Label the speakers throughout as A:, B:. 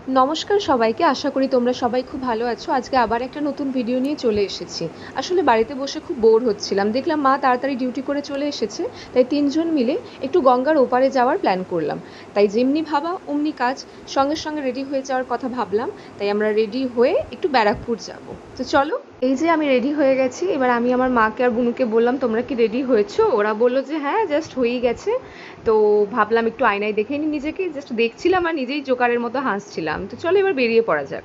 A: নমস্কার সবাইকে, আশা করি তোমরা সবাই খুব ভালো আছো। আজকে আবার একটা নতুন ভিডিও নিয়ে চলে এসেছি। আসলে বাড়িতে বসে খুব বোর হচ্ছিলাম, দেখলাম মা তাড়াতাড়ি ডিউটি করে চলে এসেছে, তাই তিনজন মিলে একটু গঙ্গার ওপারে যাওয়ার প্ল্যান করলাম। তাই যেমনি ভাবা অমনি কাজ, সঙ্গে সঙ্গে রেডি হয়ে যাওয়ার কথা ভাবলাম। তাই আমরা রেডি হয়ে একটু ব্যারাকপুর যাব। তো চলো, এই যে আমি রেডি হয়ে গেছি। এবার আমি আমার মাকে আর বুনুকে বললাম, তোমরা কি রেডি হয়েছো? ওরা বললো যে হ্যাঁ, জাস্ট হয়েই গেছে। তো ভাবলাম একটু আয়নায় দেখে নিই নিজেকে, জাস্ট দেখছিলাম আর নিজেই জোকারের মতো হাসছিলাম। তো চলো এবার বেরিয়ে পড়া যাক।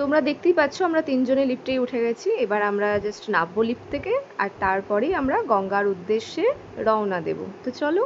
A: তোমরা দেখতেই পাচ্ছ আমরা তিনজনে লিফটেই উঠে গেছি। এবার আমরা জাস্ট নামবো লিফট থেকে, আর তারপরেই আমরা গঙ্গার উদ্দেশ্যে রওনা দেব। তো চলো।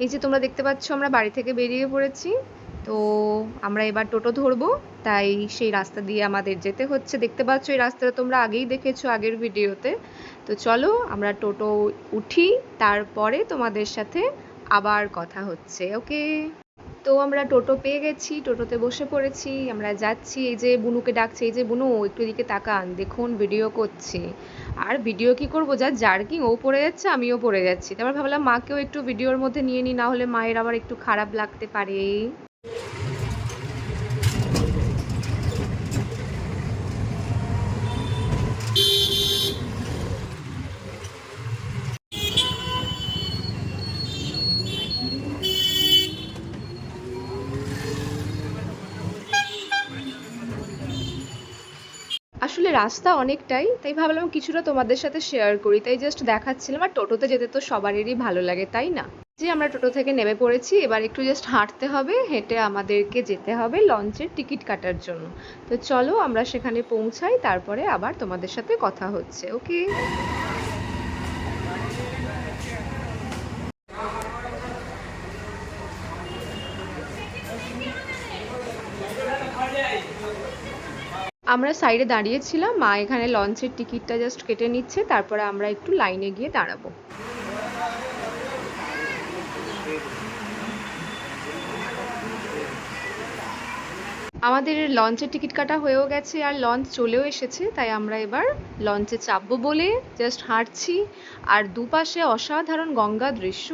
A: এই যে তোমরা দেখতে পাচ্ছ আমরা বাড়ি থেকে বেরিয়ে পড়েছি। তো আমরা এবার টোটো ধরবো, তাই সেই রাস্তা দিয়ে আমাদের যেতে হচ্ছে। দেখতে পাচ্ছ এই রাস্তাটা তোমরা আগেই দেখেছো আগের ভিডিওতে। তো চলো আমরা টোটো উঠি, তারপরে তোমাদের সাথে আবার কথা হচ্ছে। ওকে। তো আমরা টোটো পেয়ে গেছি, টোটোতে বসে পড়েছি, আমরা যাচ্ছি। এই যে বুনুকে ডাকছে, এই যে বুনু একটু এদিকে তাকান, দেখুন ভিডিও করছি। আর ভিডিও কি করবো, যা জার্কিং, ও পড়ে যাচ্ছে আমিও পড়ে যাচ্ছি। তারপর ভাবলাম মাকেও একটু ভিডিওর মধ্যে নিয়ে নিই, না হলে মায়ের আবার একটু খারাপ লাগতে পারে। আসলে রাস্তা অনেকটাই, তাই ভাবলাম কিছুটা তোমাদের সাথে শেয়ার করি, তাই জাস্ট দেখাচ্ছিলাম। আর টোটোতে যেতে তো সবারই ভালো লাগে, তাই না? যে আমরা টোটো থেকে নেমে পড়েছি, এবার একটু জাস্ট হাঁটতে হবে, হেঁটে আমাদেরকে যেতে হবে লঞ্চের টিকিট কাটার জন্য। তো চলো আমরা সেখানে পৌঁছাই, তারপরে আবার তোমাদের সাথে কথা হচ্ছে। ওকে। আমরা সাইডে দাঁড়িয়েছিলাম, মা এখানে লঞ্চের টিকিটটা জাস্ট কেটে নিচ্ছে, তারপরে আমরা একটু লাইনে গিয়ে দাঁড়াবো। আমাদের লঞ্চের টিকিট কাটা হয়েও গেছে আর লঞ্চ চলেও এসেছে, তাই আমরা এবার লঞ্চে চাপবো বলে জাস্ট হাঁটছি। আর দুপাশে অসাধারণ গঙ্গা দৃশ্য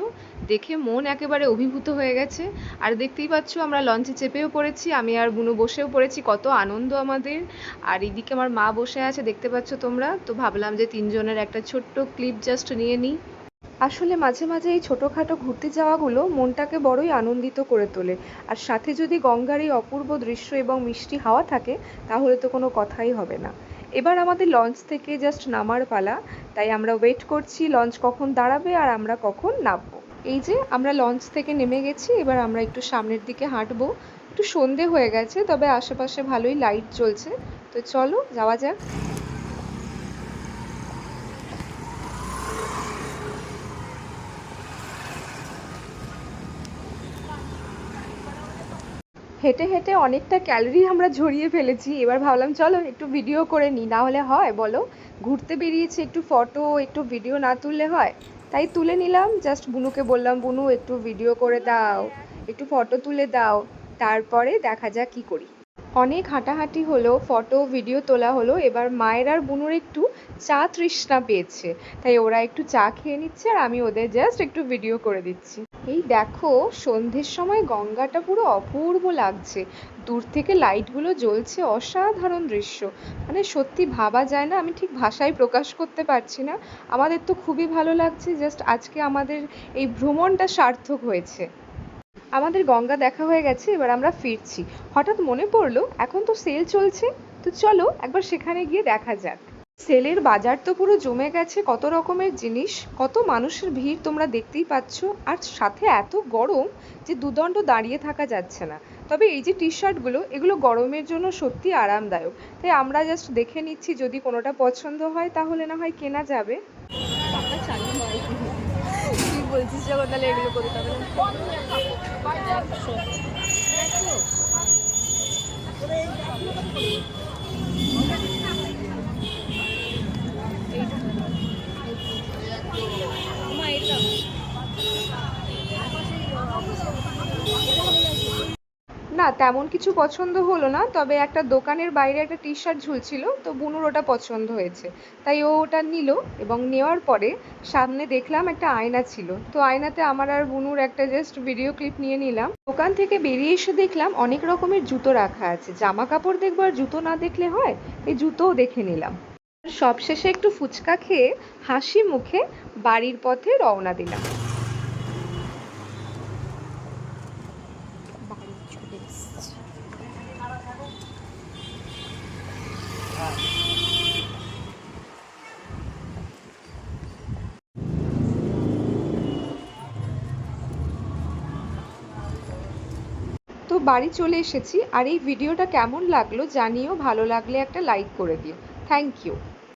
A: দেখে মন একেবারে অভিভূত হয়ে গেছে। আর দেখতেই পাচ্ছ আমরা লঞ্চে চেপেও পড়েছি, আমি আর বুনু বসেও পড়েছি, কত আনন্দ আমাদের। আর এদিকে আমার মা বসে আছে, দেখতে পাচ্ছ তোমরা। তো ভাবলাম যে তিনজনের একটা ছোট্ট ক্লিপ জাস্ট নিয়ে নিই। আসলে মাঝে মাঝে এই ছোটোখাটো ঘুরতে যাওয়াগুলো মনটাকে বড়ই আনন্দিত করে তোলে। আর সাথে যদি গঙ্গার এই অপূর্ব দৃশ্য এবং মিষ্টি হাওয়া থাকে, তাহলে তো কোনো কথাই হবে না। এবার আমাদের লঞ্চ থেকে জাস্ট নামার পালা, তাই আমরা ওয়েট করছি লঞ্চ কখন দাঁড়াবে আর আমরা কখন নামবো। এই যে আমরা লঞ্চ থেকে নেমে গেছি, এবার আমরা একটু সামনের দিকে হাঁটবো। একটু সন্ধে হয়ে গেছে, তবে আশেপাশে ভালোই লাইট জ্বলছে। তো চলো যাওয়া যাক। হেঁটে হেঁটে অনেকটা ক্যালোরি আমরা ঝরিয়ে ফেলেছি। এবার ভাবলাম চলো একটু ভিডিও করে নিই, না হলে হয় বলো? ঘুরতে বেরিয়েছি, একটু ফটো একটু ভিডিও না তুললে হয়? তাই তুলে নিলাম। জাস্ট বুনুকে বললাম, বুনু একটু ভিডিও করে দাও, একটু ফটো তুলে দাও, তারপরে দেখা যাক কি করি। অনেক হাঁটাহাঁটি হলো, ফটো ভিডিও তোলা হলো। এবার মায়ের আর বুনুর একটু চা তৃষ্ণা পেয়েছে, তাই ওরা একটু চা খেয়ে নিচ্ছে আর আমি ওদের জাস্ট একটু ভিডিও করে দিচ্ছি। এই দেখো, সন্ধ্যের সময় গঙ্গাটা পুরো অপূর্ব লাগছে। দূর থেকে লাইটগুলো জ্বলছে, অসাধারণ দৃশ্য। মানে সত্যি ভাবা যায় না, আমি ঠিক ভাষায় প্রকাশ করতে পারছি না। আমাদের তো খুবই ভালো লাগছে, জাস্ট আজকে আমাদের এই ভ্রমণটা সার্থক হয়েছে। আমাদের গঙ্গা দেখা হয়ে গেছে, এবার আমরা ফিরছি। হঠাৎ মনে পড়লো এখন তো সেল চলছে, তো চলো একবার সেখানে গিয়ে দেখা যাক। সেলের বাজার তো পুরো জমে গেছে, কত রকমের জিনিস, কত মানুষের ভিড় তোমরা দেখতেই পাচ্ছ। আর সাথে এত গরম যে দুদণ্ড দাঁড়িয়ে থাকা যাচ্ছে না। তবে এই যে টি শার্টগুলো, এগুলো গরমের জন্য সত্যি আরামদায়ক। তাই আমরা জাস্ট দেখে নিচ্ছি, যদি কোনোটা পছন্দ হয় তাহলে না হয় কেনা যাবে।
B: তুই বলছিস যখন, তাহলে এগুলো করতে হবে না?
A: না, তেমন কিছু পছন্দ হলো না, তবে একটা দোকানের বাইরে একটা টি শার্ট ঝুলছিল, তো বুনুর ওটা পছন্দ হয়েছে, তাই ও ওটা নিল। এবং নেওয়ার পরে সামনে দেখলাম একটা আয়না ছিল, তো আয়নাতে আমার আর বুনুর একটা জাস্ট ভিডিও ক্লিপ নিয়ে নিলাম। দোকান থেকে বেরিয়ে এসে দেখলাম অনেক রকমের জুতো রাখা আছে, জামা কাপড় দেখবো আর জুতো না দেখলে হয়, এই জুতোও দেখে নিলাম। সবশেষে একটু ফুচকা খেয়ে হাসি মুখে বাড়ির পথে রওনা দিলাম।
B: বাড়ি চলে এসেছি।
A: তো বাড়ি চলে এসেছি, আর এই ভিডিওটা কেমন লাগলো জানিও, ভালো লাগলে একটা লাইক করে দিও। Thank you.